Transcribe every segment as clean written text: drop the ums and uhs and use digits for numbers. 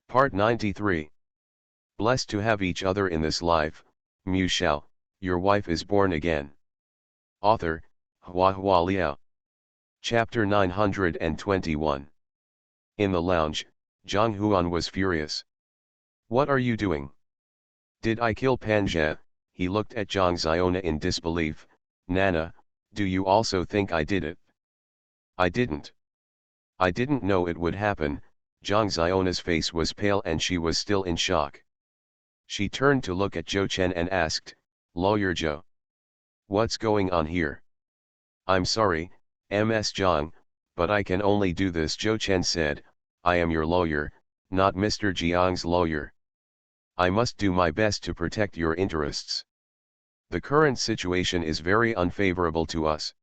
Part 93. Blessed to have each other in this life, Shao, your wife is born again. Author, Hua Liao. Chapter 921. In the lounge, Zhang Huan was furious. What are you doing? Did I kill Panja? He looked at Zhang Xiona in disbelief. Nana, do you also think I did it? I didn't. I didn't know it would happen. Zhang Xiona's face was pale and she was still in shock. She turned to look at Zhou Chen and asked, Lawyer Zhou. What's going on here? I'm sorry, Ms. Zhang, but I can only do this. Zhou Chen said, I am your lawyer, not Mr. Jiang's lawyer. I must do my best to protect your interests. The current situation is very unfavorable to us.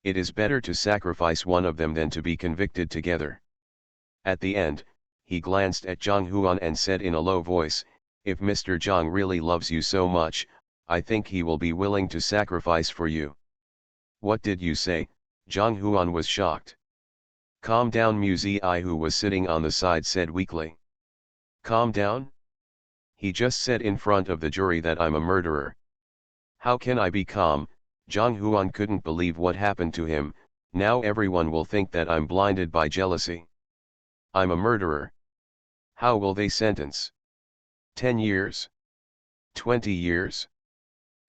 It is better to sacrifice one of them than to be convicted together. At the end, he glanced at Zhang Huan and said in a low voice, if Mr. Zhang really loves you so much, I think he will be willing to sacrifice for you. What did you say? Zhang Huan was shocked. Calm down, Mu Ziyi, who was sitting on the side, said weakly. Calm down? He just said in front of the jury that I'm a murderer. How can I be calm? Zhang Huan couldn't believe what happened to him. Now everyone will think that I'm blinded by jealousy. I'm a murderer. How will they sentence? 10 years? 20 years?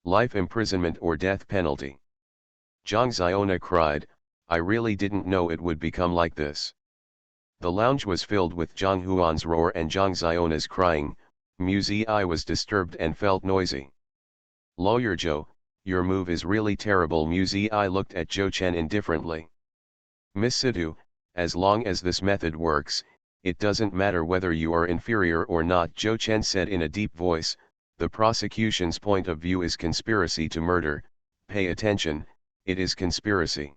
Life imprisonment or death penalty? Zhang Xiona cried, I really didn't know it would become like this. The lounge was filled with Zhang Huan's roar and Zhang Xiona's crying. Mu Ziyi was disturbed and felt noisy. Lawyer Zhou, your move is really terrible. Mu Ziyi looked at Zhou Chen indifferently. Miss Situ, as long as this method works, it doesn't matter whether you are inferior or not, Zhou Chen said in a deep voice. The prosecution's point of view is conspiracy to murder. Pay attention, it is conspiracy.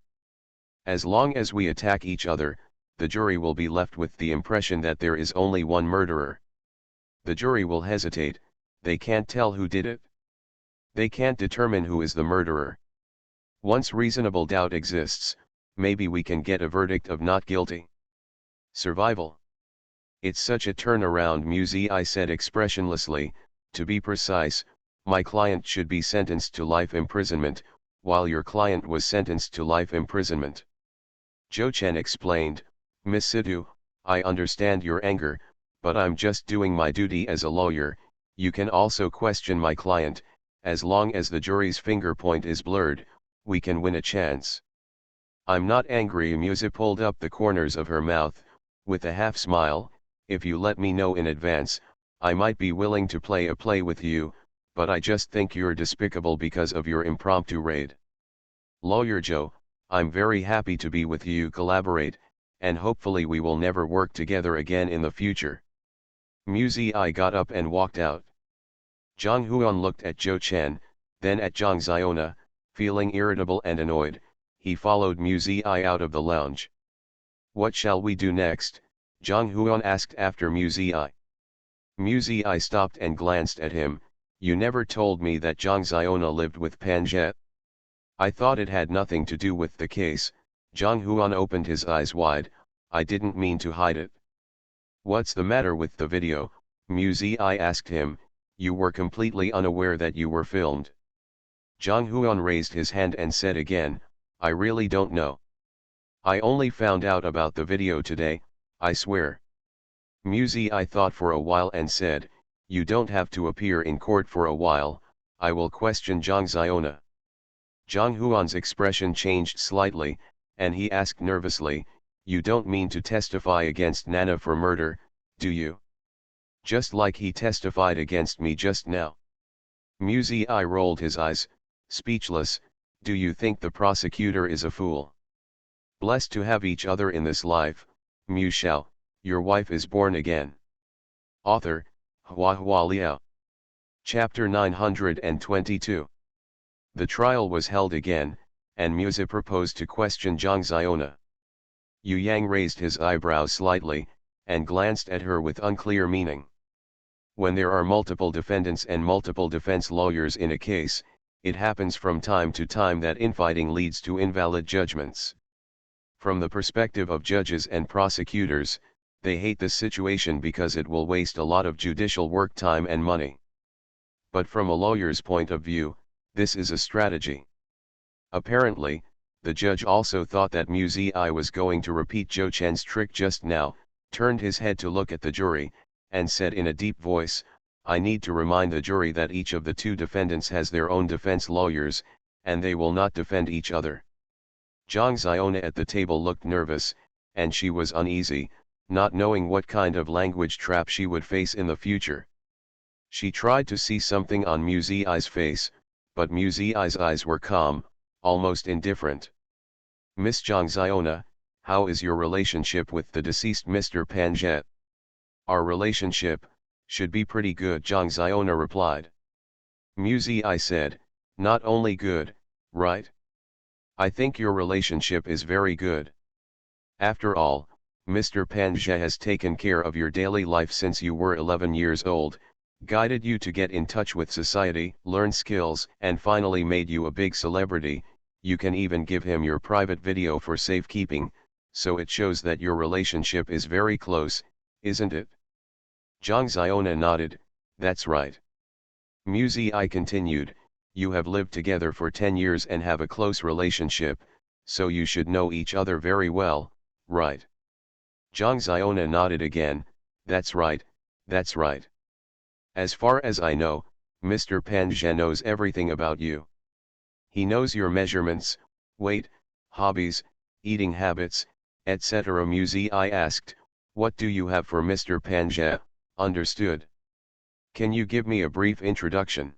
As long as we attack each other, the jury will be left with the impression that there is only one murderer. The jury will hesitate, they can't tell who did it. They can't determine who is the murderer. Once reasonable doubt exists, maybe we can get a verdict of not guilty. Survival. It's such a turnaround, Mu Ziyi said expressionlessly. To be precise, my client should be sentenced to life imprisonment, while your client was sentenced to life imprisonment. Zhou Chen explained, Miss Situ, I understand your anger, but I'm just doing my duty as a lawyer. You can also question my client. As long as the jury's finger point is blurred, we can win a chance. I'm not angry. Musa pulled up the corners of her mouth, with a half smile. If you let me know in advance, I might be willing to play a play with you, but I just think you're despicable because of your impromptu raid. Lawyer Zhou, I'm very happy to be with you, collaborate, and hopefully we will never work together again in the future. Mu Ziyi got up and walked out. Zhang Huan looked at Zhou Chen, then at Zhang Xiona, feeling irritable and annoyed. He followed Mu Ziyi out of the lounge. What shall we do next? Zhang Huan asked after Mu Ziyi. Mu Ziyi stopped and glanced at him. You never told me that Zhang Xiona lived with Panja. I thought it had nothing to do with the case. Zhang Huan opened his eyes wide. I didn't mean to hide it. What's the matter with the video? Mu Ziyi asked him. You were completely unaware that you were filmed. Zhang Huan raised his hand and said again, I really don't know. I only found out about the video today, I swear. Mu Ziyi thought for a while and said, you don't have to appear in court for a while, I will question Zhang Xiona. Zhang Huan's expression changed slightly, and he asked nervously, you don't mean to testify against Nana for murder, do you? Just like he testified against me just now. Mu Ziyi rolled his eyes, speechless. Do you think the prosecutor is a fool? Blessed to have each other in this life, Mu Shao, your wife is born again. Author, Hua Liao. Chapter 922. The trial was held again, and Musa proposed to question Zhang Xiona. Yu Yang raised his eyebrows slightly, and glanced at her with unclear meaning. When there are multiple defendants and multiple defense lawyers in a case, it happens from time to time that infighting leads to invalid judgments. From the perspective of judges and prosecutors, They hate this situation because it will waste a lot of judicial work time and money. But from a lawyer's point of view, this is a strategy. Apparently, the judge also thought that Mu Zi was going to repeat Zhou Chen's trick just now, turned his head to look at the jury, and said in a deep voice, "I need to remind the jury that each of the two defendants has their own defense lawyers, and they will not defend each other." Zhang Xiona at the table looked nervous, and she was uneasy, not knowing what kind of language trap she would face in the future. She tried to see something on Mu Zi's face, but Mu Zi's eyes were calm, almost indifferent. "Miss Zhang Xiona, how is your relationship with the deceased Mr. Pan Zhe?" "Our relationship should be pretty good," Zhang Xiona replied. Mu Zi said, "Not only good, right? I think your relationship is very good. After all, Mr. Pan Zhe has taken care of your daily life since you were 11 years old, guided you to get in touch with society, learn skills, and finally made you a big celebrity. You can even give him your private video for safekeeping, so it shows that your relationship is very close, isn't it?" Zhang Xiona nodded, "That's right." Mu Zi continued, "You have lived together for 10 years and have a close relationship, so you should know each other very well, right?" Zhang Xiona nodded again, "That's right, that's right. As far as I know, Mr. Pan Zhe knows everything about you. He knows your measurements, weight, hobbies, eating habits, etc." Mu Zi asked, "What do you have for Mr. Pan Zhe, understood? Can you give me a brief introduction?"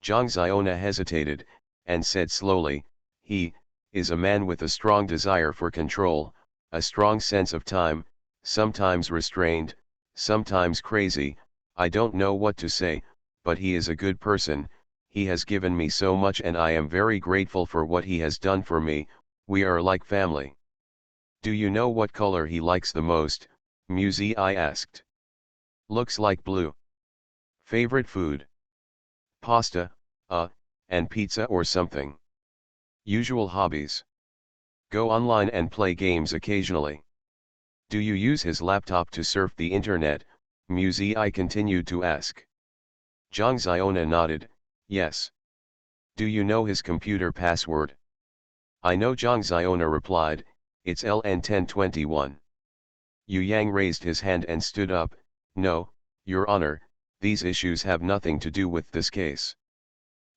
Zhang Xiona hesitated, and said slowly, "He is a man with a strong desire for control, a strong sense of time, sometimes restrained, sometimes crazy. I don't know what to say, but he is a good person. He has given me so much and I am very grateful for what he has done for me. We are like family." "Do you know what color he likes the most?" Mu Zi asked. "Looks like blue." "Favorite food?" "Pasta, and pizza or something." "Usual hobbies?" "Go online and play games occasionally." "Do you use his laptop to surf the internet?" Mu Zi continued to ask. Zhang Xiona nodded, "Yes." "Do you know his computer password?" "I know," Zhang Xiona replied, "it's LN1021. Yu Yang raised his hand and stood up, "No, Your Honor, these issues have nothing to do with this case.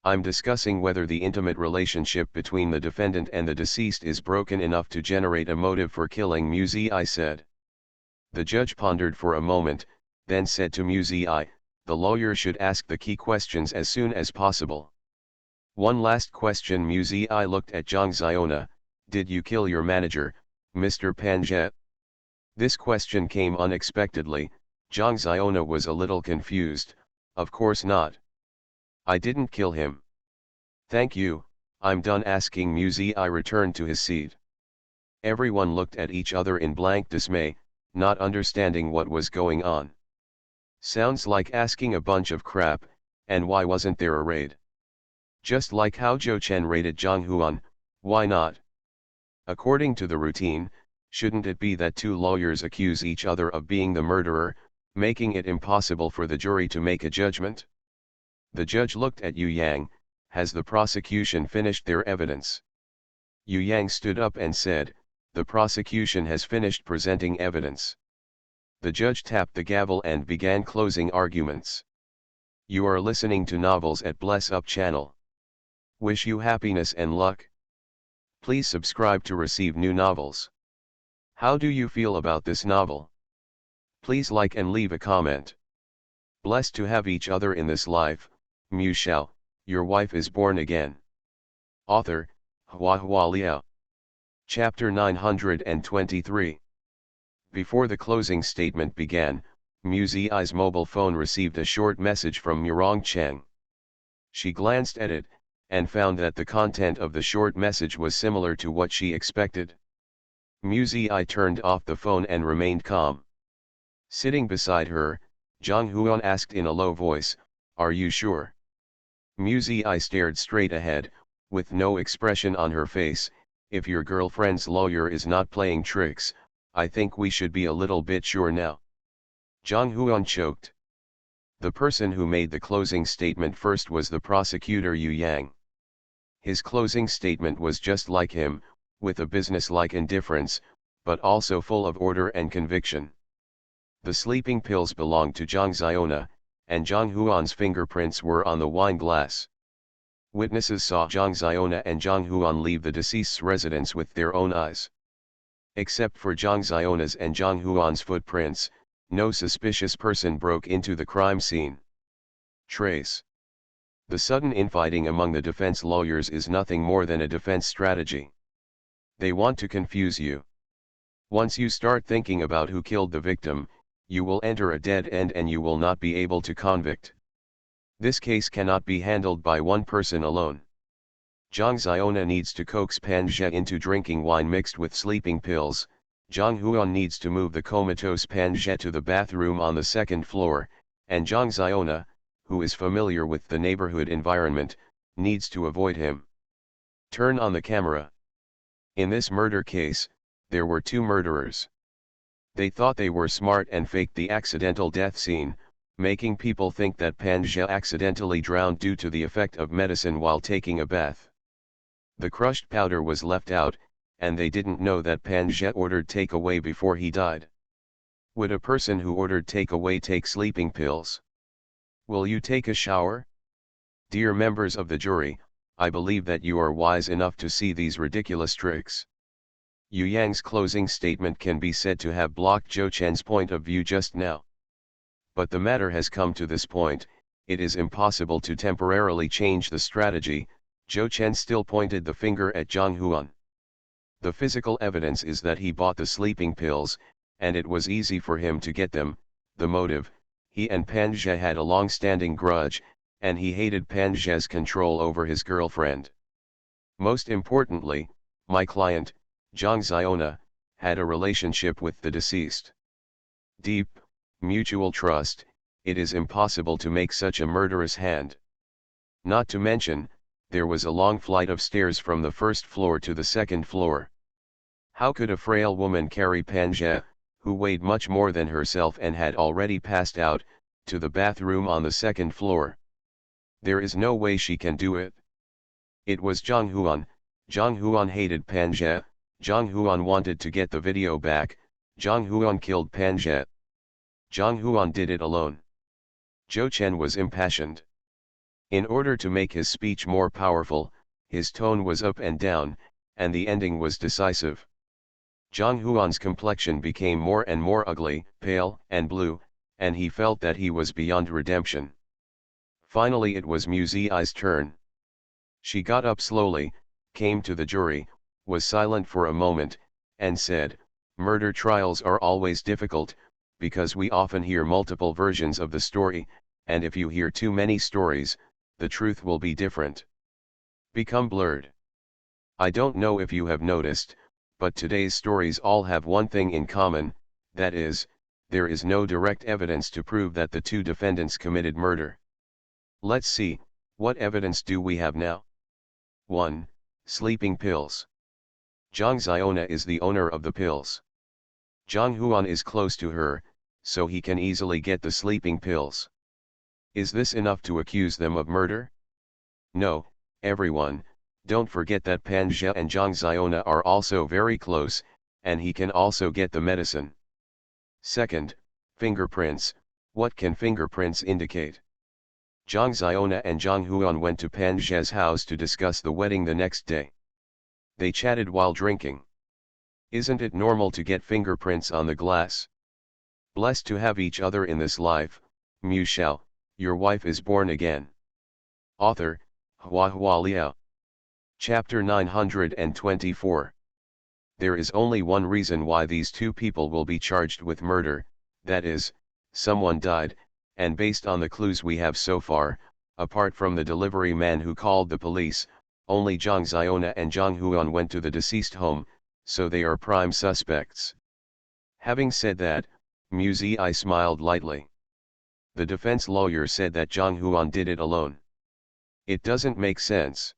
I'm discussing whether the intimate relationship between the defendant and the deceased is broken enough to generate a motive for killing." Mu Zi said. The judge pondered for a moment, then said to Mu Zi, "The lawyer should ask the key questions as soon as possible." "One last question." Mu Zi looked at Zhang Xiona, "Did you kill your manager, Mr. Pan Zhe?" This question came unexpectedly. Zhang Xiona was a little confused. "Of course not. I didn't kill him." "Thank you, I'm done asking." Mu Zi returned to his seat. Everyone looked at each other in blank dismay, not understanding what was going on. Sounds like asking a bunch of crap, and why wasn't there a raid? Just like how Zhou Chen raided Zhang Huan, why not? According to the routine, shouldn't it be that two lawyers accuse each other of being the murderer, making it impossible for the jury to make a judgment? The judge looked at Yu Yang. "Has the prosecution finished their evidence?" Yu Yang stood up and said, "The prosecution has finished presenting evidence." The judge tapped the gavel and began closing arguments. You are listening to Novels at Bless Up channel. Wish you happiness and luck. Please subscribe to receive new novels. How do you feel about this novel? Please like and leave a comment. Blessed to have each other in this life. Mu Shao, your wife is born again. Author, Hua Liao. Chapter 923. Before the closing statement began, Mu Zi's mobile phone received a short message from Murong Cheng. She glanced at it, and found that the content of the short message was similar to what she expected. Mu Zi turned off the phone and remained calm. Sitting beside her, Zhang Huan asked in a low voice, "Are you sure?" Mu Zi stared straight ahead, with no expression on her face. "If your girlfriend's lawyer is not playing tricks, I think we should be a little bit sure now. Zhang Huan choked. The person who made the closing statement first was the prosecutor Yu Yang. His closing statement was just like him, with a business-like indifference, but also full of order and conviction. The sleeping pills belonged to Zhang Xiona, and Zhang Huan's fingerprints were on the wine glass. Witnesses saw Zhang Xiona and Zhang Huan leave the deceased's residence with their own eyes. Except for Zhang Xiona's and Zhang Huan's footprints, no suspicious person broke into the crime scene. Trace. The sudden infighting among the defense lawyers is nothing more than a defense strategy. They want to confuse you. Once you start thinking about who killed the victim, you will enter a dead end and you will not be able to convict. This case cannot be handled by one person alone. Zhang Xiona needs to coax Pan Zhe into drinking wine mixed with sleeping pills. Zhang Huan needs to move the comatose Pan Zhe to the bathroom on the second floor, and Zhang Xiona, who is familiar with the neighborhood environment, needs to avoid him. Turn on the camera. In this murder case, there were two murderers. They thought they were smart and faked the accidental death scene, making people think that Pan Zhe accidentally drowned due to the effect of medicine while taking a bath. The crushed powder was left out, and they didn't know that Pan Zhe ordered takeaway before he died. Would a person who ordered takeaway take sleeping pills? Will you take a shower? Dear members of the jury, I believe that you are wise enough to see these ridiculous tricks. Yu Yang's closing statement can be said to have blocked Zhou Chen's point of view just now. But the matter has come to this point, it is impossible to temporarily change the strategy. Zhou Chen still pointed the finger at Zhang Huan. The physical evidence is that he bought the sleeping pills, and it was easy for him to get them. The motive, he and Pan Zhe had a long-standing grudge, and he hated Pan Zhe's control over his girlfriend. Most importantly, my client, Zhang Xiona, had a relationship with the deceased. Deep, mutual trust, it is impossible to make such a murderous hand. Not to mention, there was a long flight of stairs from the first floor to the second floor. How could a frail woman carry Pan Zhe, who weighed much more than herself and had already passed out, to the bathroom on the second floor? There is no way she can do it. It was Zhang Huan. Zhang Huan hated Pan Zhe. Zhang Huan wanted to get the video back. Zhang Huan killed Pan Zhe. Zhang Huan did it alone. Zhou Chen was impassioned. In order to make his speech more powerful, his tone was up and down, and the ending was decisive. Zhang Huan's complexion became more and more ugly, pale and blue, and he felt that he was beyond redemption. Finally it was Mu Zi's turn. She got up slowly, came to the jury, was silent for a moment, and said, "Murder trials are always difficult, because we often hear multiple versions of the story, and if you hear too many stories, the truth will be different. Become blurred. I don't know if you have noticed, but today's stories all have one thing in common, that is, there is no direct evidence to prove that the two defendants committed murder. Let's see, what evidence do we have now? 1. Sleeping pills. Zhang Xiona is the owner of the pills. Zhang Huan is close to her, so he can easily get the sleeping pills. Is this enough to accuse them of murder? No, everyone, don't forget that Pan Zhe and Zhang Xiona are also very close, and he can also get the medicine. Second, fingerprints. What can fingerprints indicate? Zhang Xiona and Zhang Huan went to Pan Zhe's house to discuss the wedding the next day. They chatted while drinking. Isn't it normal to get fingerprints on the glass? Blessed to have each other in this life, Mu Shao, your wife is born again. Author, Hua Liao. Chapter 924. There is only one reason why these two people will be charged with murder, that is, someone died, and based on the clues we have so far, apart from the delivery man who called the police, only Zhang Xiona and Zhang Huan went to the deceased home, so they are prime suspects. Having said that, Mu Zi smiled lightly. The defense lawyer said that Zhang Huan did it alone. It doesn't make sense.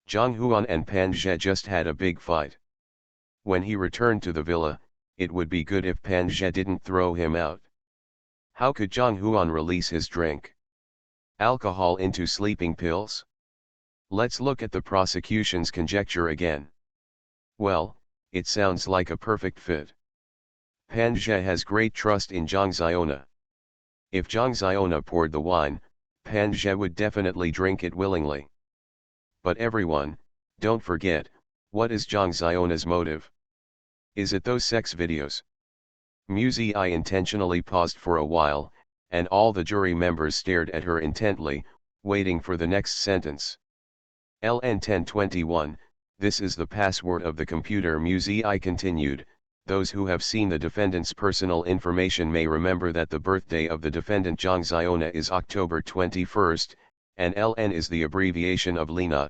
Zhang Huan and Pan Zhe just had a big fight. When he returned to the villa, it would be good if Pan Zhe didn't throw him out. How could Zhang Huan release his drink? Alcohol into sleeping pills? Let's look at the prosecution's conjecture again. Well, it sounds like a perfect fit. Pan Zhe has great trust in Zhang Xiona. If Zhang Xiona poured the wine, Pan Zhe would definitely drink it willingly. But everyone, don't forget, what is Zhang Xiona's motive? Is it those sex videos? Muzi intentionally paused for a while, and all the jury members stared at her intently, waiting for the next sentence. LN 1021, this is the password of the computer. Muzi continued. Those who have seen the defendant's personal information may remember that the birthday of the defendant Zhang Xiona is October 21st, and LN is the abbreviation of Lena.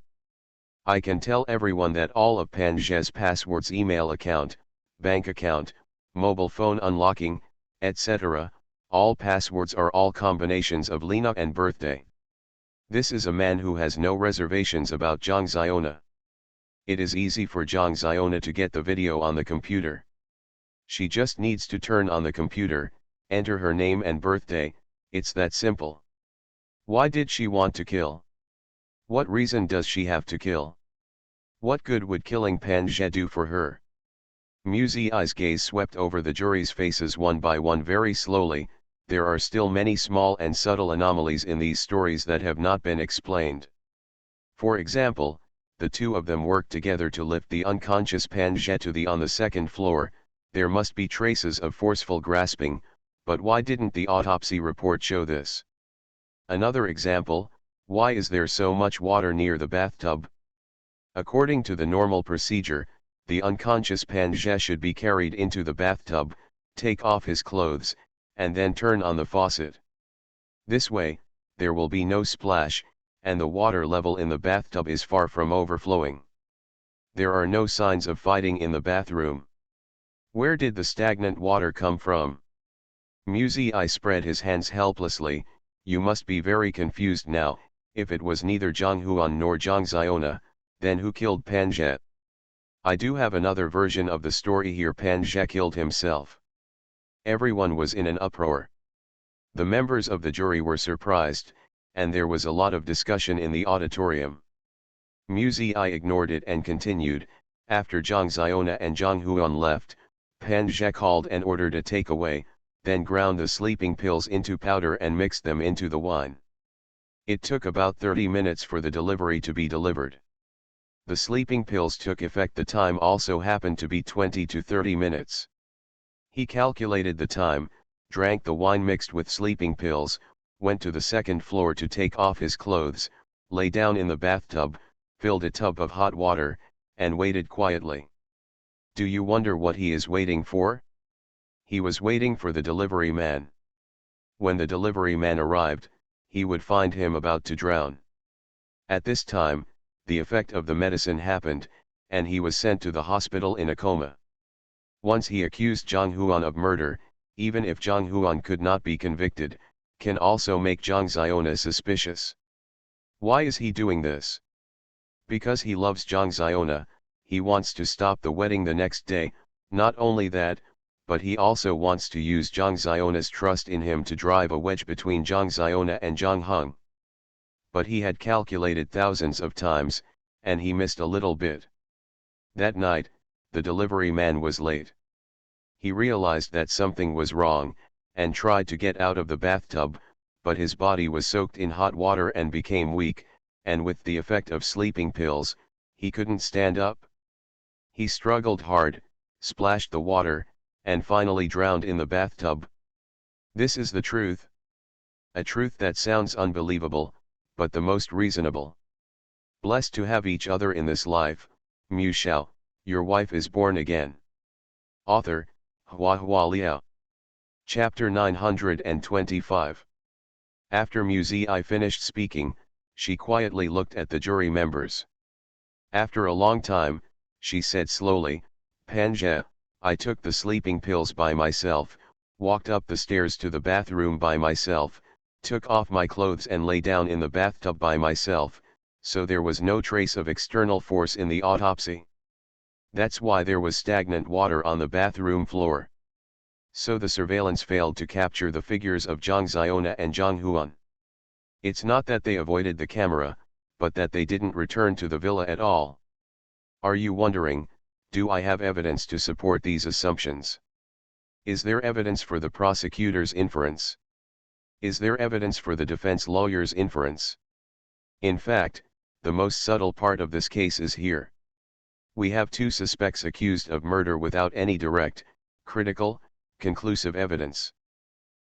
I can tell everyone that all of Pan Zhe's passwords, email account, bank account, mobile phone unlocking, etc., all passwords are all combinations of Lena and birthday. This is a man who has no reservations about Zhang Xiona. It is easy for Zhang Xiona to get the video on the computer. She just needs to turn on the computer, enter her name and birthday, it's that simple. Why did she want to kill? What reason does she have to kill? What good would killing Pan Zhe do for her? Muzi's gaze swept over the jury's faces one by one very slowly. There are still many small and subtle anomalies in these stories that have not been explained. For example, the two of them worked together to lift the unconscious Pan Zhe to on the second floor. There must be traces of forceful grasping, but why didn't the autopsy report show this? Another example, why is there so much water near the bathtub? According to the normal procedure, the unconscious Pan Zhe should be carried into the bathtub, take off his clothes, and then turn on the faucet. This way, there will be no splash, and the water level in the bathtub is far from overflowing. There are no signs of fighting in the bathroom. Where did the stagnant water come from? Muzi spread his hands helplessly. You must be very confused now. If it was neither Zhang Huan nor Zhang Xiona, then who killed Pan Zhe? I do have another version of the story here. Pan Zhe killed himself. Everyone was in an uproar. The members of the jury were surprised, and there was a lot of discussion in the auditorium. Muzi ignored it and continued. After Zhang Xiona and Zhang Huan left, Pan Zhe called and ordered a takeaway, then ground the sleeping pills into powder and mixed them into the wine. It took about 30 minutes for the delivery to be delivered. The sleeping pills took effect. The time also happened to be 20 to 30 minutes. He calculated the time, drank the wine mixed with sleeping pills, went to the second floor to take off his clothes, lay down in the bathtub, filled a tub of hot water, and waited quietly. Do you wonder what he is waiting for? He was waiting for the delivery man. When the delivery man arrived, he would find him about to drown. At this time, the effect of the medicine happened, and he was sent to the hospital in a coma. Once he accused Zhang Huan of murder. Even if Zhang Huan could not be convicted, can also make Zhang Xiona suspicious. Why is he doing this? Because he loves Zhang Xiona. He wants to stop the wedding the next day. Not only that, but he also wants to use Zhang Xiona's trust in him to drive a wedge between Zhang Xiona and Zhang Heng. But he had calculated thousands of times, and he missed a little bit. That night, the delivery man was late. He realized that something was wrong, and tried to get out of the bathtub, but his body was soaked in hot water and became weak, and with the effect of sleeping pills, he couldn't stand up. He struggled hard, splashed the water, and finally drowned in the bathtub. This is the truth. A truth that sounds unbelievable, but the most reasonable. Blessed to have each other in this life, Shao, your wife is born again. Author, Hua Liao. Chapter 925. After Muzi finished speaking, she quietly looked at the jury members. After a long time, she said slowly, Pan Zhe, I took the sleeping pills by myself, walked up the stairs to the bathroom by myself, took off my clothes and lay down in the bathtub by myself, so there was no trace of external force in the autopsy. That's why there was stagnant water on the bathroom floor. So the surveillance failed to capture the figures of Zhang Xiona and Zhang Huan. It's not that they avoided the camera, but that they didn't return to the villa at all. Are you wondering, do I have evidence to support these assumptions? Is there evidence for the prosecutor's inference? Is there evidence for the defense lawyer's inference? In fact, the most subtle part of this case is here. We have two suspects accused of murder without any direct, critical, conclusive evidence.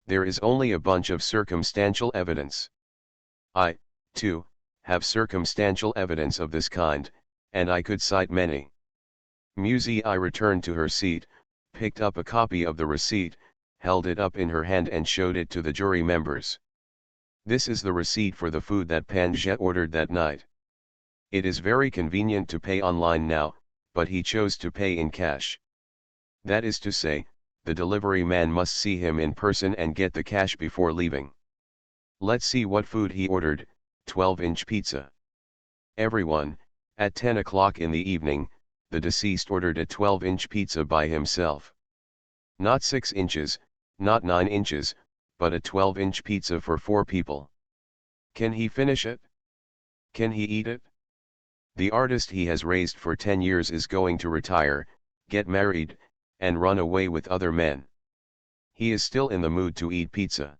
There is only a bunch of circumstantial evidence. I, too, have circumstantial evidence of this kind, and I could cite many. Muzi returned to her seat, picked up a copy of the receipt, held it up in her hand and showed it to the jury members. This is the receipt for the food that Panja ordered that night. It is very convenient to pay online now, but he chose to pay in cash. That is to say, the delivery man must see him in person and get the cash before leaving. Let's see what food he ordered. 12-inch pizza. Everyone, at 10 o'clock in the evening, the deceased ordered a 12-inch pizza by himself. Not 6 inches, not 9 inches, but a 12-inch pizza for 4 people. Can he finish it? Can he eat it? The artist he has raised for 10 years is going to retire, get married, and run away with other men. He is still in the mood to eat pizza.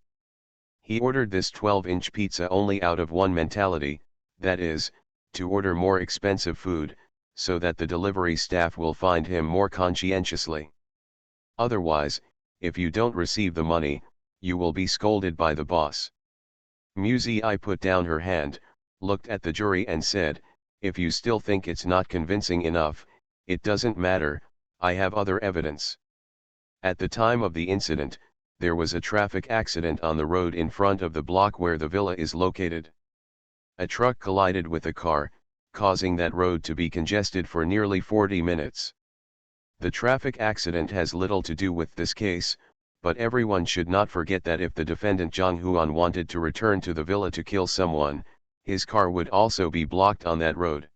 He ordered this 12-inch pizza only out of one mentality, that is, to order more expensive food, so that the delivery staff will find him more conscientiously. Otherwise, if you don't receive the money, you will be scolded by the boss. Muzi put down her hand, looked at the jury and said, if you still think it's not convincing enough, it doesn't matter, I have other evidence. At the time of the incident, there was a traffic accident on the road in front of the block where the villa is located. A truck collided with a car, causing that road to be congested for nearly 40 minutes. The traffic accident has little to do with this case, but everyone should not forget that if the defendant Zhang Huan wanted to return to the villa to kill someone, his car would also be blocked on that road.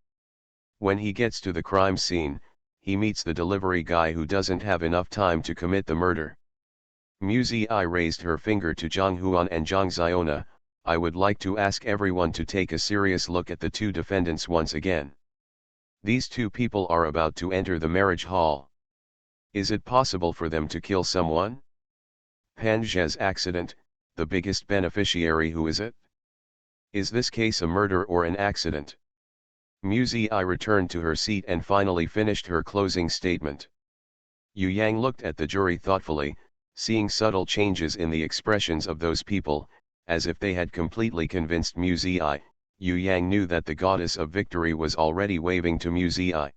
When he gets to the crime scene, he meets the delivery guy who doesn't have enough time to commit the murder. Muzi raised her finger to Zhang Huan and Zhang Xiona. I would like to ask everyone to take a serious look at the two defendants once again. These two people are about to enter the marriage hall. Is it possible for them to kill someone? Panja's accident, the biggest beneficiary, who is it? Is this case a murder or an accident? Muzi returned to her seat and finally finished her closing statement. Yu Yang looked at the jury thoughtfully, seeing subtle changes in the expressions of those people, as if they had completely convinced Muzi. Yu Yang knew that the goddess of victory was already waving to Muzi.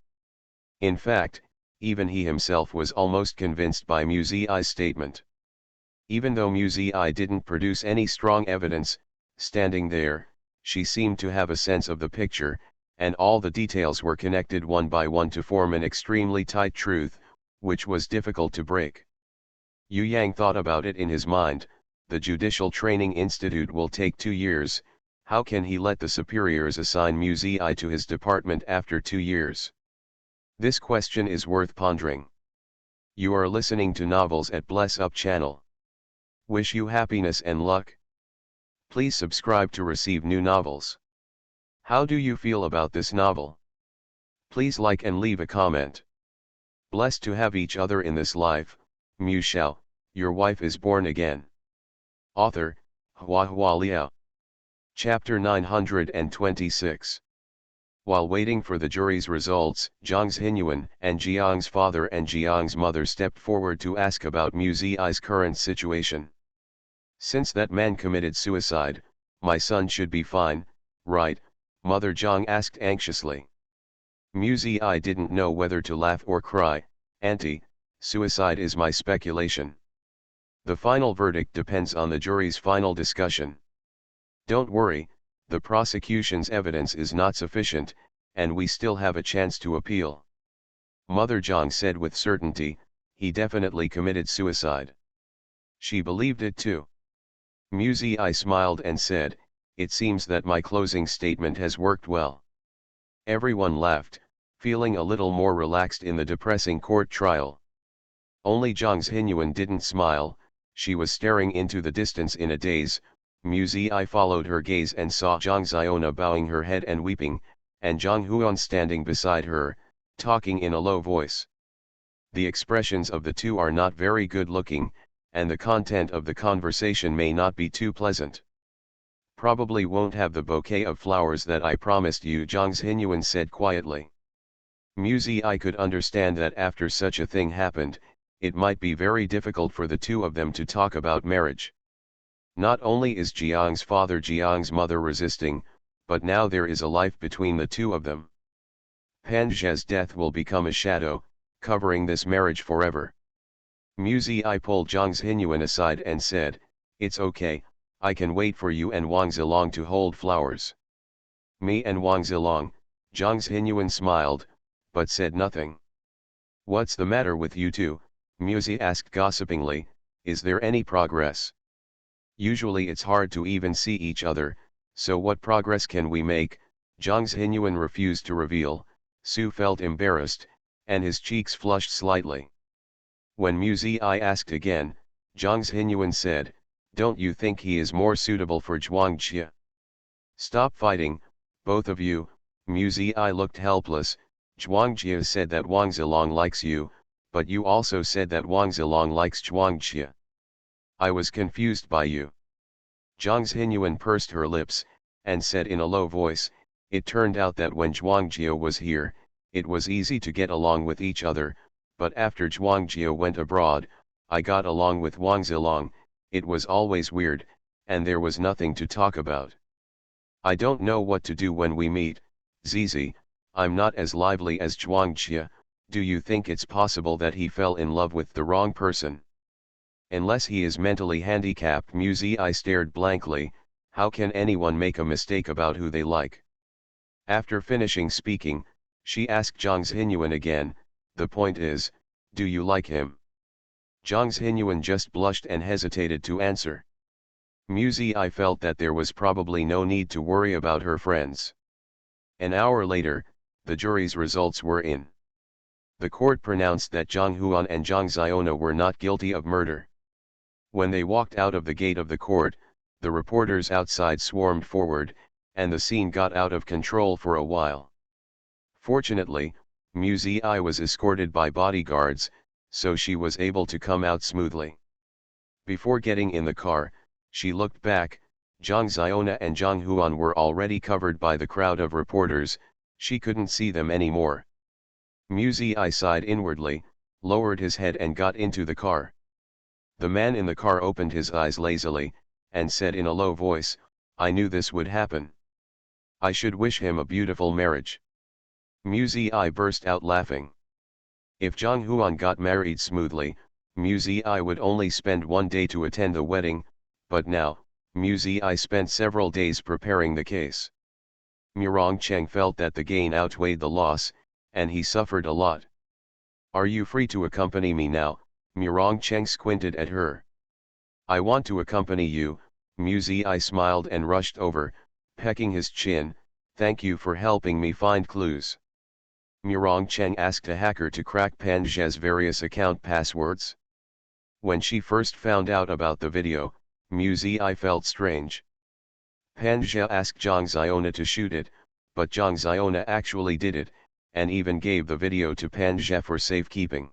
In fact, even he himself was almost convinced by Muzi's statement. Even though Muzi didn't produce any strong evidence, standing there, she seemed to have a sense of the picture, and all the details were connected one by one to form an extremely tight truth, which was difficult to break. Yu Yang thought about it in his mind. The Judicial Training Institute will take 2 years, how can he let the superiors assign Muzi to his department after 2 years? This question is worth pondering. You are listening to Novels at Bless Up channel. Wish you happiness and luck. Please subscribe to receive new novels. How do you feel about this novel? Please like and leave a comment. Blessed to have each other in this life. Shao, your wife is born again. Author, Hua Liao. Chapter 926. While waiting for the jury's results, Zhang Xinyuan and Jiang's father and Jiang's mother stepped forward to ask about Muzi's current situation. Since that man committed suicide, my son should be fine, right? Mother Zhang asked anxiously. Muzi didn't know whether to laugh or cry. Auntie, suicide is my speculation. The final verdict depends on the jury's final discussion. Don't worry, the prosecution's evidence is not sufficient, and we still have a chance to appeal. Mother Zhang said with certainty, he definitely committed suicide. She believed it too. Muzi smiled and said, it seems that my closing statement has worked well. Everyone laughed, feeling a little more relaxed in the depressing court trial. Only Jang Hyun didn't smile, she was staring into the distance in a daze. Muzi followed her gaze and saw Jang Xiona bowing her head and weeping, and Jang Huan standing beside her, talking in a low voice. The expressions of the two are not very good looking, and the content of the conversation may not be too pleasant. Probably won't have the bouquet of flowers that I promised you, Jang Hyun said quietly. Muzi could understand that after such a thing happened, it might be very difficult for the two of them to talk about marriage. Not only is Jiang's father Jiang's mother resisting, but now there is a life between the two of them. Pan Zhe's death will become a shadow, covering this marriage forever. Muzi pulled Jang Hyun aside and said, "It's okay, I can wait for you and Wang Zilong to hold flowers." "Me and Wang Zilong," Jang Hyun smiled, but said nothing. "What's the matter with you two?" Muzi asked gossipingly, "is there any progress? Usually it's hard to even see each other, so what progress can we make?" Jang Hyun refused to reveal. Su felt embarrassed, and his cheeks flushed slightly. When Muzi asked again, Jang Hyun said, "Don't you think he is more suitable for Zhuangjie?" "Stop fighting, both of you." Muzi looked helpless. "Zhuangjie said that Wang Zilong likes you, but you also said that Wang Zilong likes Zhuangjie. I was confused by you." Jang Hyun pursed her lips, and said in a low voice, "It turned out that when Zhuangjie was here, it was easy to get along with each other, but after Zhuangjie went abroad, I got along with Wang Zilong. It was always weird, and there was nothing to talk about. I don't know what to do when we meet, Zizi. I'm not as lively as Zhuangjie. Do you think it's possible that he fell in love with the wrong person? Unless he is mentally handicapped." Muzi stared blankly. How can anyone make a mistake about who they like? After finishing speaking, she asked Jang Hyun again, "The point is, do you like him?" Jang Hyun just blushed and hesitated to answer. Muzi felt that there was probably no need to worry about her friends. An hour later, the jury's results were in. The court pronounced that Jang Huan and Jang Xiona were not guilty of murder. When they walked out of the gate of the court, the reporters outside swarmed forward, and the scene got out of control for a while. Fortunately, Muzi was escorted by bodyguards, so she was able to come out smoothly. Before getting in the car, she looked back. Jang Xiona and Jang Huan were already covered by the crowd of reporters. She couldn't see them anymore. Muzi sighed inwardly, lowered his head and got into the car. The man in the car opened his eyes lazily, and said in a low voice, "I knew this would happen. I should wish him a beautiful marriage." Muzi burst out laughing. If Jang Huan got married smoothly, Muzi would only spend one day to attend the wedding, but now, Muzi spent several days preparing the case. Murong Cheng felt that the gain outweighed the loss, and he suffered a lot. "Are you free to accompany me now?" Murong Cheng squinted at her. "I want to accompany you." Muzi smiled and rushed over, pecking his chin. "Thank you for helping me find clues." Murong Cheng asked a hacker to crack Pan Zhe's various account passwords. When she first found out about the video, Muzi felt strange. Pan Zhe asked Jang Xiona to shoot it, but Jang Xiona actually did it, and even gave the video to Pan Zhe for safekeeping.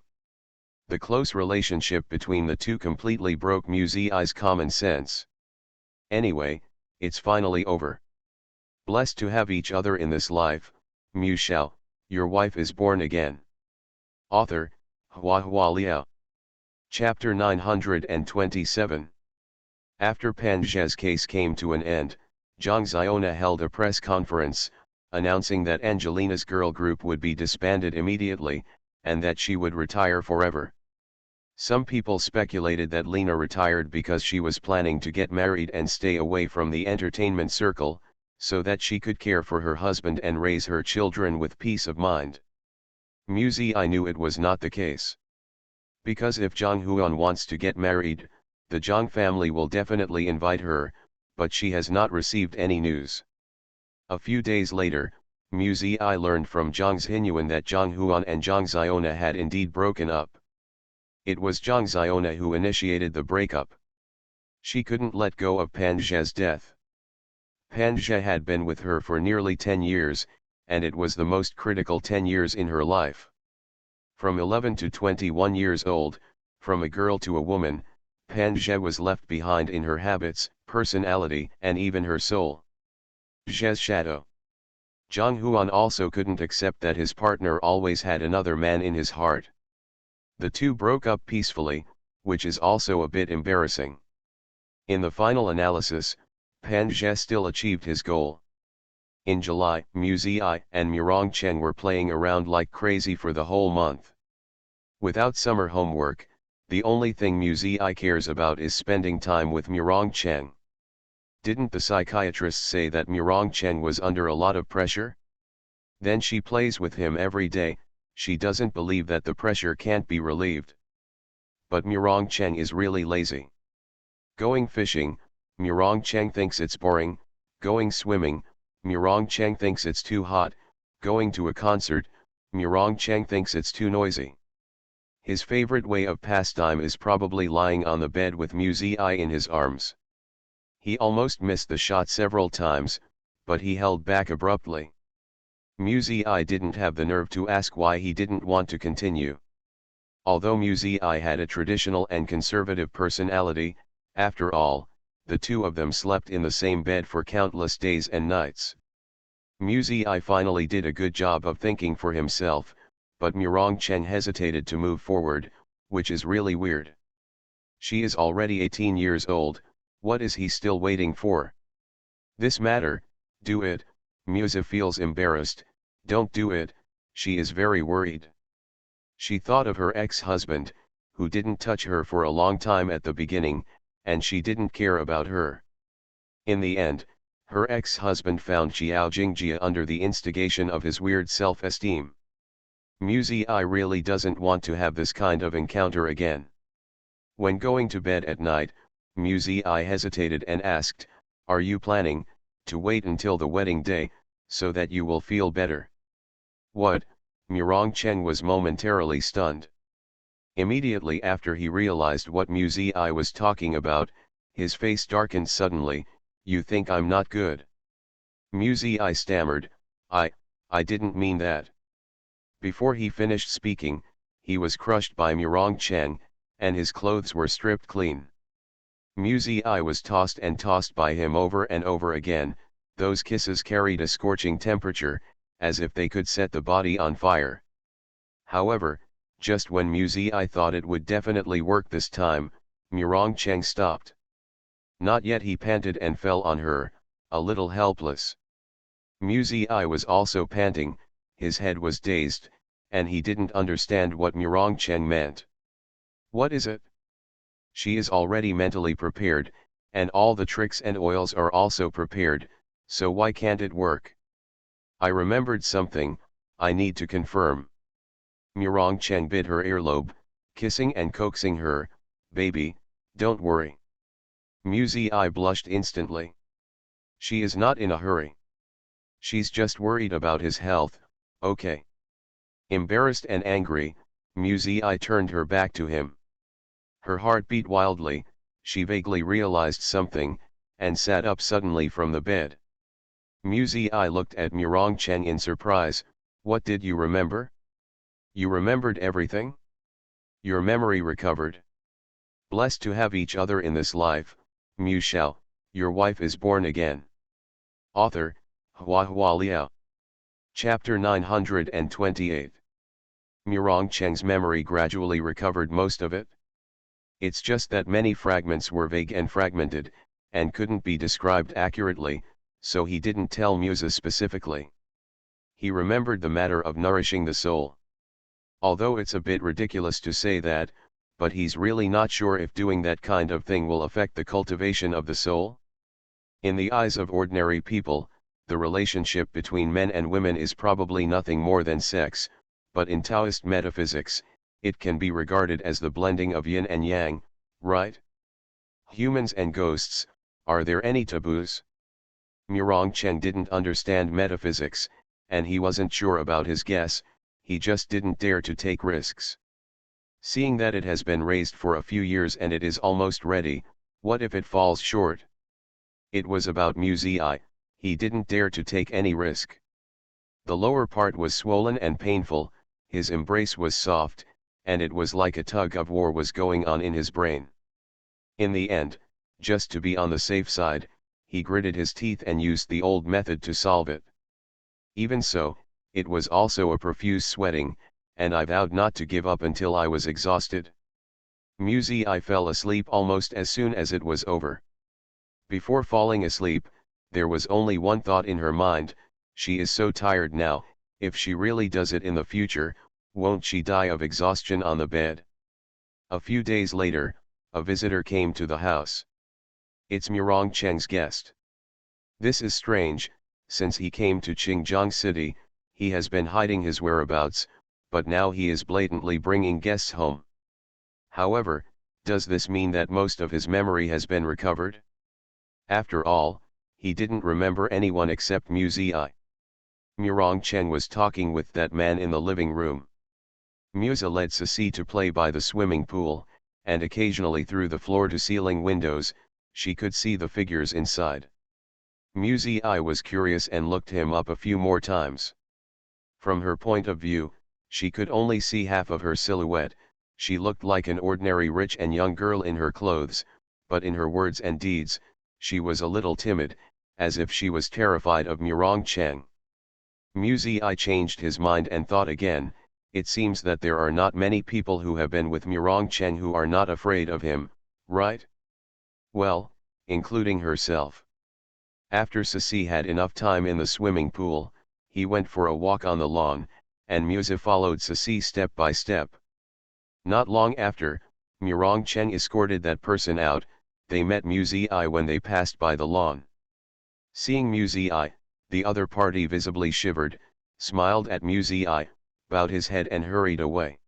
The close relationship between the two completely broke Muzi's common sense. Anyway, it's finally over. Blessed to have each other in this life, Mu Shao, your wife is born again. Author, Hua Liao. Chapter 927. After Pan Zhe's case came to an end, Jang Xiona held a press conference, announcing that Angelina's girl group would be disbanded immediately, and that she would retire forever. Some people speculated that Lena retired because she was planning to get married and stay away from the entertainment circle, so that she could care for her husband and raise her children with peace of mind. Muzi knew it was not the case. Because if Jang Huan wants to get married, the Zhang family will definitely invite her, but she has not received any news. A few days later, Mu Zi learned from Zhang Xinyuan that Zhang Huan and Zhang Xiona had indeed broken up. It was Zhang Xiona who initiated the breakup. She couldn't let go of Pan Zhe's death. Pan Zhe had been with her for nearly 10 years, and it was the most critical 10 years in her life. From 11 to 21 years old, from a girl to a woman, Pan Zhe was left behind in her habits, personality, and even her soul. Zhe's shadow. Zhang Huan also couldn't accept that his partner always had another man in his heart. The two broke up peacefully, which is also a bit embarrassing. In the final analysis, Pan Zhe still achieved his goal. In July, Mu Zi and Murong Cheng were playing around like crazy for the whole month. Without summer homework, the only thing Mu Zi cares about is spending time with Murong Cheng. Didn't the psychiatrist say that Murong Cheng was under a lot of pressure? Then she plays with him every day. She doesn't believe that the pressure can't be relieved. But Murong Cheng is really lazy. Going fishing, Murong Cheng thinks it's boring. Going swimming, Murong Cheng thinks it's too hot. Going to a concert, Murong Cheng thinks it's too noisy. His favorite way of pastime is probably lying on the bed with Mu Zi in his arms. He almost missed the shot several times, but he held back abruptly. Mu Zi didn't have the nerve to ask why he didn't want to continue. Although Mu Zi had a traditional and conservative personality, after all, the two of them slept in the same bed for countless days and nights. Mu Zi finally did a good job of thinking for himself, but Murong Cheng hesitated to move forward, which is really weird. She is already 18 years old, what is he still waiting for? This matter, do it. Musa feels embarrassed, don't do it, she is very worried. She thought of her ex-husband, who didn't touch her for a long time at the beginning, and she didn't care about her. In the end, her ex-husband found Xiao Jingjia under the instigation of his weird self-esteem. Mu Zi really doesn't want to have this kind of encounter again. When going to bed at night, Mu Zi hesitated and asked, "Are you planning to wait until the wedding day, so that you will feel better?" "What?" Murong Cheng was momentarily stunned. Immediately after he realized what Mu Zi was talking about, his face darkened suddenly. "You think I'm not good?" Mu Zi stammered, I didn't mean that." Before he finished speaking, he was crushed by Murong Cheng, and his clothes were stripped clean. Mu Zi was tossed and tossed by him over and over again. Those kisses carried a scorching temperature, as if they could set the body on fire. However, just when Mu Zi thought it would definitely work this time, Murong Cheng stopped. "Not yet," he panted and fell on her, a little helpless. Mu Zi was also panting, his head was dazed, and he didn't understand what Murong Cheng meant. "What is it?" "She is already mentally prepared, and all the tricks and oils are also prepared, so why can't it work?" "I remembered something, I need to confirm." Murong Cheng bit her earlobe, kissing and coaxing her, "Baby, don't worry." Mu Zi blushed instantly. She is not in a hurry. She's just worried about his health, okay. Embarrassed and angry, Mu Zi turned her back to him. Her heart beat wildly, she vaguely realized something, and sat up suddenly from the bed. Mu Zi looked at Murong Cheng in surprise. "What did you remember?" "You remembered everything? Your memory recovered. Blessed to have each other in this life, Mu Shao, your wife is born again." Author, Hua Liao. Chapter 928. Murong Cheng's memory gradually recovered most of it. It's just that many fragments were vague and fragmented, and couldn't be described accurately, so he didn't tell Musa specifically. He remembered the matter of nourishing the soul. Although it's a bit ridiculous to say that, but he's really not sure if doing that kind of thing will affect the cultivation of the soul. In the eyes of ordinary people, the relationship between men and women is probably nothing more than sex, but in Taoist metaphysics, it can be regarded as the blending of yin and yang, right? Humans and ghosts, are there any taboos? Murong Cheng didn't understand metaphysics, and he wasn't sure about his guess, he just didn't dare to take risks. Seeing that it has been raised for a few years and it is almost ready, what if it falls short? It was about Musei, he didn't dare to take any risk. The lower part was swollen and painful, his embrace was soft, and it was like a tug of war was going on in his brain. In the end, just to be on the safe side, he gritted his teeth and used the old method to solve it. Even so, it was also a profuse sweating, and I vowed not to give up until I was exhausted. Musei fell asleep almost as soon as it was over. Before falling asleep, there was only one thought in her mind: she is so tired now, if she really does it in the future, won't she die of exhaustion on the bed? A few days later, a visitor came to the house. It's Murong Cheng's guest. This is strange, since he came to Qingjiang City, he has been hiding his whereabouts, but now he is blatantly bringing guests home. However, does this mean that most of his memory has been recovered? After all, he didn't remember anyone except Musei. Murong Cheng was talking with that man in the living room. Musa led Ceci to play by the swimming pool, and occasionally through the floor-to-ceiling windows, she could see the figures inside. Musei was curious and looked him up a few more times. From her point of view, she could only see half of her silhouette. She looked like an ordinary rich and young girl in her clothes, but in her words and deeds, she was a little timid, as if she was terrified of Murong Cheng. Musei changed his mind and thought again, it seems that there are not many people who have been with Murong Cheng who are not afraid of him, right? Well, including herself. After Ceci had enough time in the swimming pool, he went for a walk on the lawn, and Musa followed Ceci step by step. Not long after, Murong Cheng escorted that person out. They met Musei when they passed by the lawn. Seeing Musei, the other party visibly shivered, smiled at Musei, bowed his head and hurried away.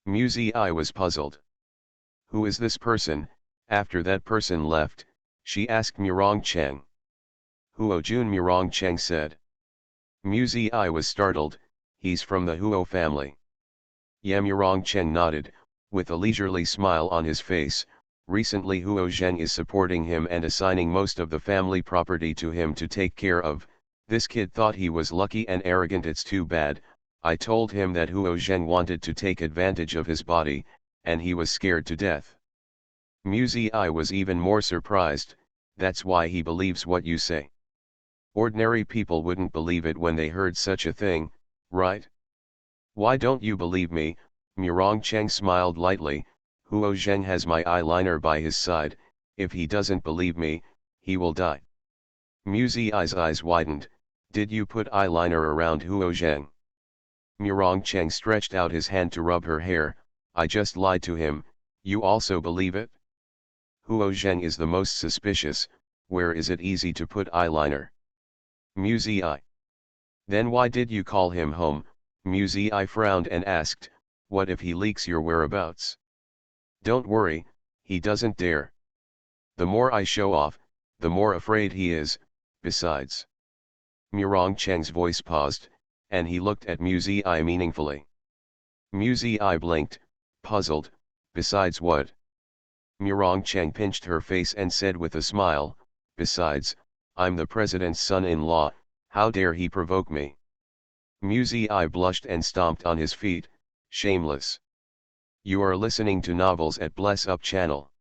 Musei was puzzled. Who is this person? After that person left, she asked Murong Cheng. Huo Jun, Murong Cheng said. Musei was startled, he's from the Huo family. Yeah, Murong Cheng nodded, with a leisurely smile on his face. Recently Huo Zheng is supporting him and assigning most of the family property to him to take care of. This kid thought he was lucky and arrogant. It's too bad. I told him that Huo Zheng wanted to take advantage of his body, and he was scared to death. Musei was even more surprised. That's why he believes what you say. Ordinary people wouldn't believe it when they heard such a thing, right? Why don't you believe me? Murong Cheng smiled lightly. Huo Zheng has my eyeliner by his side. If he doesn't believe me, he will die. Musei's eyes widened. Did you put eyeliner around Huo Zheng? Murong Cheng stretched out his hand to rub her hair. I just lied to him. You also believe it? Huo Zheng is the most suspicious. Where is it easy to put eyeliner? Musei. Then why did you call him home? Musei frowned and asked, what if he leaks your whereabouts? Don't worry, he doesn't dare. The more I show off, the more afraid he is. Besides. Murong Cheng's voice paused, and he looked at Musei meaningfully. Musei blinked, puzzled. Besides what? Murong Cheng pinched her face and said with a smile, besides, I'm the president's son-in-law, how dare he provoke me? Musei blushed and stomped on his feet, shameless. You are listening to Novels at Bless Up channel.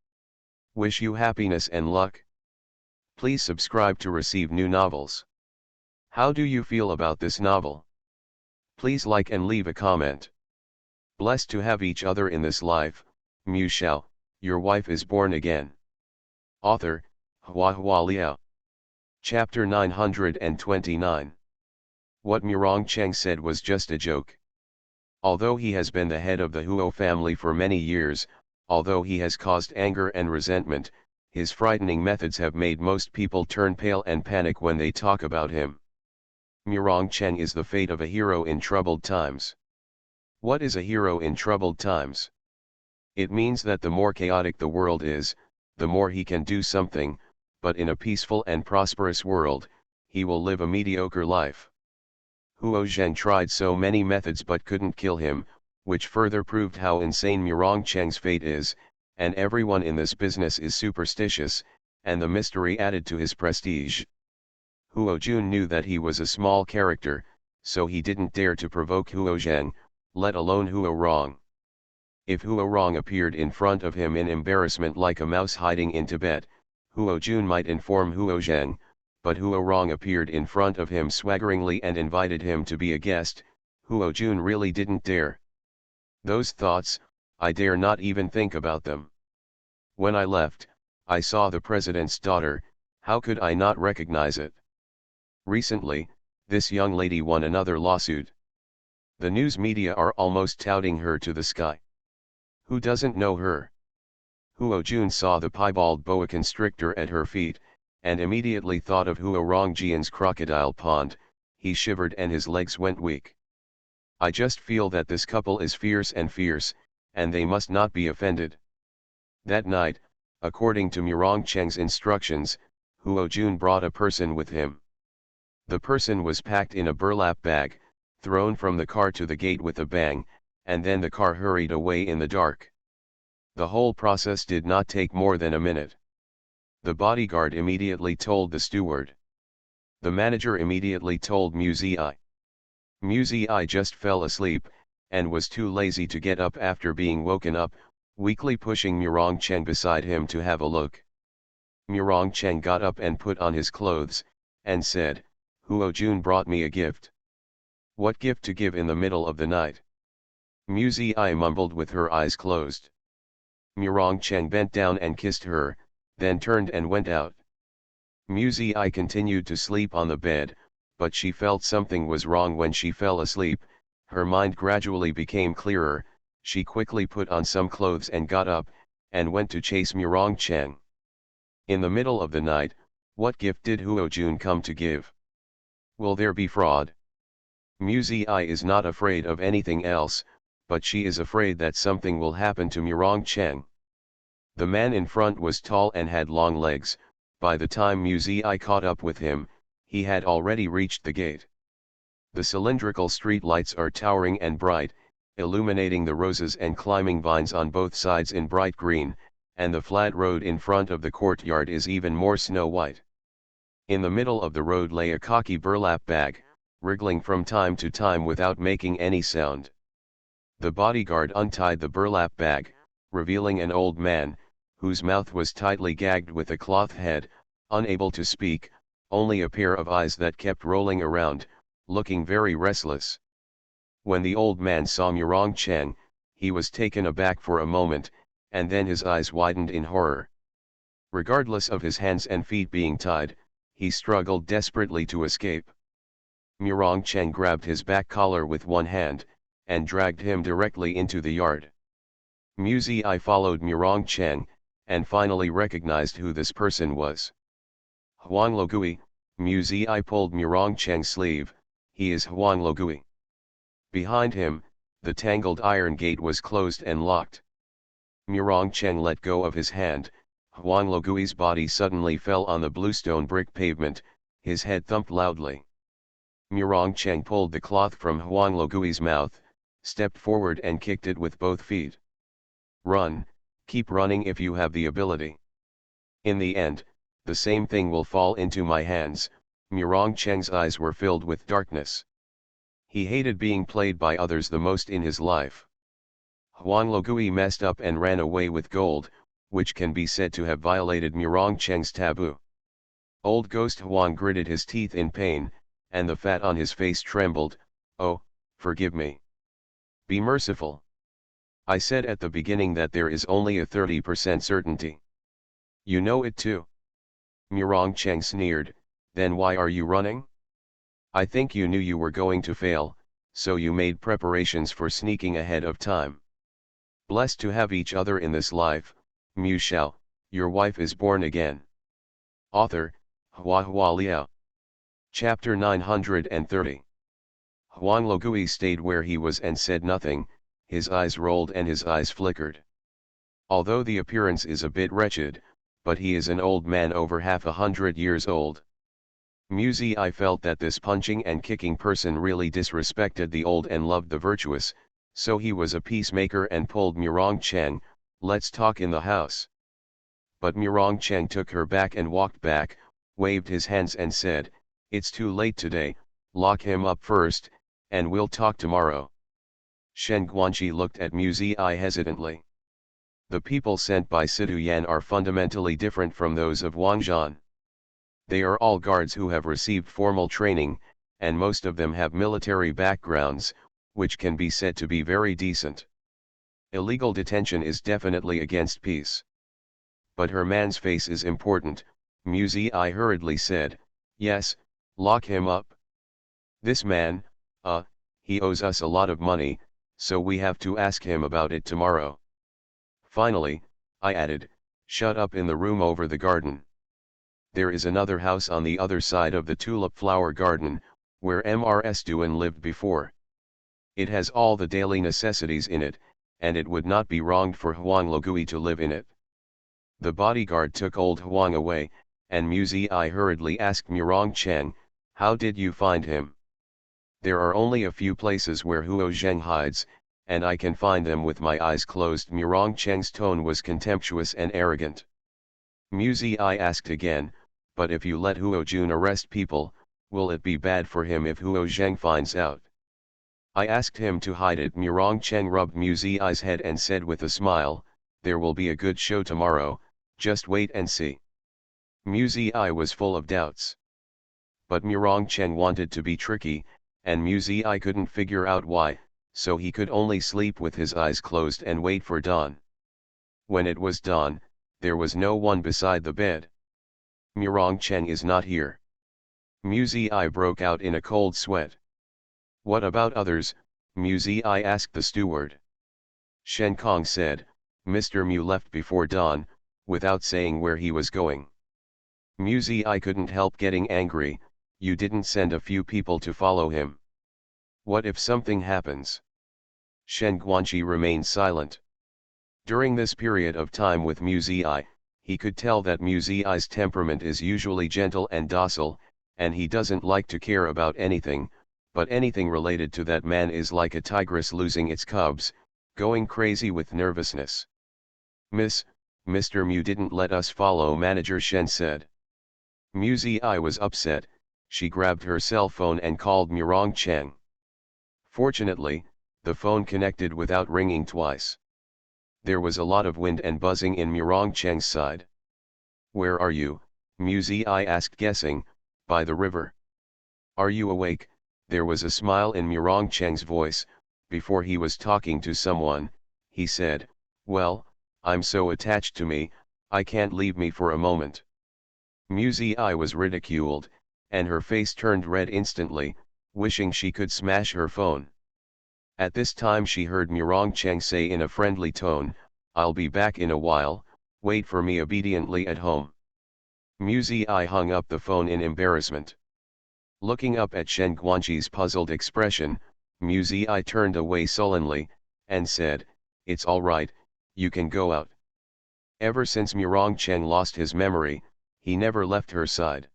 Wish you happiness and luck. Please subscribe to receive new novels. How do you feel about this novel? Please like and leave a comment. Blessed to have each other in this life. Shao, your wife is born again. Author, Hua Liao. Chapter 929. What Murong Cheng said was just a joke. Although he has been the head of the Huo family for many years, although he has caused anger and resentment, his frightening methods have made most people turn pale and panic when they talk about him. Murong Cheng is the fate of a hero in troubled times. What is a hero in troubled times? It means that the more chaotic the world is, the more he can do something, but in a peaceful and prosperous world, he will live a mediocre life. Huo Zheng tried so many methods but couldn't kill him, which further proved how insane Murong Cheng's fate is, and everyone in this business is superstitious, and the mystery added to his prestige. Huo Jun knew that he was a small character, so he didn't dare to provoke Huo Zheng, let alone Huo Rong. If Huo Rong appeared in front of him in embarrassment like a mouse hiding in Tibet, Huo Jun might inform Huo Zheng, but Huo Rong appeared in front of him swaggeringly and invited him to be a guest. Huo Jun really didn't dare. Those thoughts, I dare not even think about them. When I left, I saw the president's daughter, how could I not recognize it? Recently, this young lady won another lawsuit. The news media are almost touting her to the sky. Who doesn't know her? Huo Jun saw the piebald boa constrictor at her feet, and immediately thought of Huo Rongjian's crocodile pond. He shivered and his legs went weak. I just feel that this couple is fierce, and they must not be offended. That night, according to Murong Cheng's instructions, Huo Jun brought a person with him. The person was packed in a burlap bag, thrown from the car to the gate with a bang, and then the car hurried away in the dark. The whole process did not take more than a minute. The bodyguard immediately told the steward. The manager immediately told Muzi. Muzi just fell asleep, and was too lazy to get up after being woken up, weakly pushing Murong Cheng beside him to have a look. Murong Cheng got up and put on his clothes, and said, Huo Jun brought me a gift. What gift to give in the middle of the night? Muzi mumbled with her eyes closed. Murong Cheng bent down and kissed her, then turned and went out. Muzi continued to sleep on the bed, but she felt something was wrong when she fell asleep. Her mind gradually became clearer. She quickly put on some clothes and got up, and went to chase Murong Cheng. In the middle of the night, what gift did Huo Jun come to give? Will there be fraud? Muzi is not afraid of anything else, but she is afraid that something will happen to Murong Cheng. The man in front was tall and had long legs. By the time Muzi caught up with him, he had already reached the gate. The cylindrical street lights are towering and bright, illuminating the roses and climbing vines on both sides in bright green, and the flat road in front of the courtyard is even more snow-white. In the middle of the road lay a cocky burlap bag, wriggling from time to time without making any sound. The bodyguard untied the burlap bag, revealing an old man, whose mouth was tightly gagged with a cloth head, unable to speak, only a pair of eyes that kept rolling around, looking very restless. When the old man saw Murong Cheng, he was taken aback for a moment, and then his eyes widened in horror. Regardless of his hands and feet being tied, he struggled desperately to escape. Murong Cheng grabbed his back collar with one hand, and dragged him directly into the yard. Muzi followed Murong Cheng, and finally recognized who this person was. Huang Logui. Muzi pulled Murong Cheng's sleeve. He is Huang Logui. Behind him, the tangled iron gate was closed and locked. Murong Cheng let go of his hand. Huang Logui's body suddenly fell on the bluestone brick pavement, his head thumped loudly. Murong Cheng pulled the cloth from Huang Logui's mouth, stepped forward and kicked it with both feet. Run, keep running if you have the ability. In the end, the same thing will fall into my hands. Murong Cheng's eyes were filled with darkness. He hated being played by others the most in his life. Huang Logui messed up and ran away with gold, which can be said to have violated Murong Cheng's taboo. Old Ghost Huang gritted his teeth in pain, and the fat on his face trembled. Oh, forgive me. Be merciful. I said at the beginning that there is only a 30% certainty. You know it too. Murong Cheng sneered, then why are you running? I think you knew you were going to fail, so you made preparations for sneaking ahead of time. Blessed to have each other in this life, Mu Shao, your wife is born again. Author, Hua Liao. Chapter 930. Huang Logui stayed where he was and said nothing. His eyes rolled and his eyes flickered. Although the appearance is a bit wretched, but he is an old man over half 100 years old. Muzi I felt that this punching and kicking person really disrespected the old and loved the virtuous, so he was a peacemaker and pulled Murong Chang, let's talk in the house. But Murong Chang took her back and walked back, waved his hands and said, it's too late today, lock him up first, and we'll talk tomorrow. Shen Guanqi looked at Muzi I hesitantly. The people sent by Sidu Yan are fundamentally different from those of Wang Zhan. They are all guards who have received formal training, and most of them have military backgrounds, which can be said to be very decent. Illegal detention is definitely against peace. But her man's face is important, Muzi I hurriedly said, yes, lock him up. This man, he owes us a lot of money, so we have to ask him about it tomorrow. Finally, I added, shut up in the room over the garden. There is another house on the other side of the tulip flower garden, where Mrs. Duan lived before. It has all the daily necessities in it, and it would not be wrong for Huang Legui to live in it. The bodyguard took old Huang away, and Muzi I hurriedly asked Murong Chang, how did you find him? There are only a few places where Huo Zheng hides, and I can find them with my eyes closed. Murong Chang's tone was contemptuous and arrogant. Muzi I asked again, but if you let Huo Jun arrest people, will it be bad for him if Huo Zheng finds out? I asked him to hide it. Murong Chang rubbed Muzi I's head and said with a smile, there will be a good show tomorrow, just wait and see. Muzi I was full of doubts. But Murong Chang wanted to be tricky, and Muzi I couldn't figure out why, so he could only sleep with his eyes closed and wait for dawn. When it was dawn, there was no one beside the bed. Murong Chang is not here. Muzi I broke out in a cold sweat. What about others? Muzi I asked the steward. Shen Kong said, Mr. Mu left before dawn, without saying where he was going. Muzi I couldn't help getting angry, you didn't send a few people to follow him. What if something happens? Shen Guanqi remained silent. During this period of time with Muzi I, he could tell that Muzi I's temperament is usually gentle and docile, and he doesn't like to care about anything, but anything related to that man is like a tigress losing its cubs, going crazy with nervousness. Mr. Mu didn't let us follow, Manager Shen said. Muzi I was upset, she grabbed her cell phone and called Murong Chang. Fortunately, the phone connected without ringing twice. There was a lot of wind and buzzing in Murong Chang's side. Where are you? Muzi I asked, guessing, by the river. Are you awake? There was a smile in Murong Chang's voice. Before he was talking to someone, he said, well, I'm so attached to me, I can't leave me for a moment. Muzi I was ridiculed, and her face turned red instantly, wishing she could smash her phone. At this time she heard Murong Chang say in a friendly tone, I'll be back in a while, wait for me obediently at home. Muzi I hung up the phone in embarrassment. Looking up at Shen Guanqi's puzzled expression, Muzi I turned away sullenly, and said, it's all right, you can go out. Ever since Murong Chang lost his memory, he never left her side.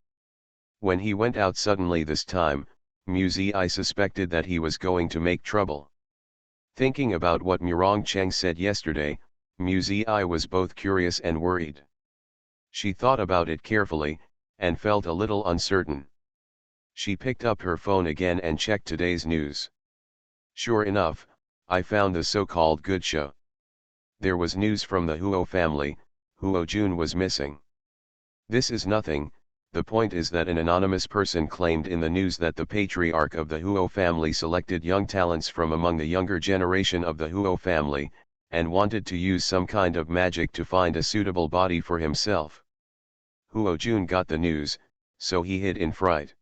When he went out suddenly this time, Muzi I suspected that he was going to make trouble. Thinking about what Murong Chang said yesterday, Muzi I was both curious and worried. She thought about it carefully, and felt a little uncertain. She picked up her phone again and checked today's news. Sure enough, I found the so-called good show. There was news from the Huo family, Huo Jun was missing. This is nothing, the point is that an anonymous person claimed in the news that the patriarch of the Huo family selected young talents from among the younger generation of the Huo family, and wanted to use some kind of magic to find a suitable body for himself. Huo Jun got the news, so he hid in fright.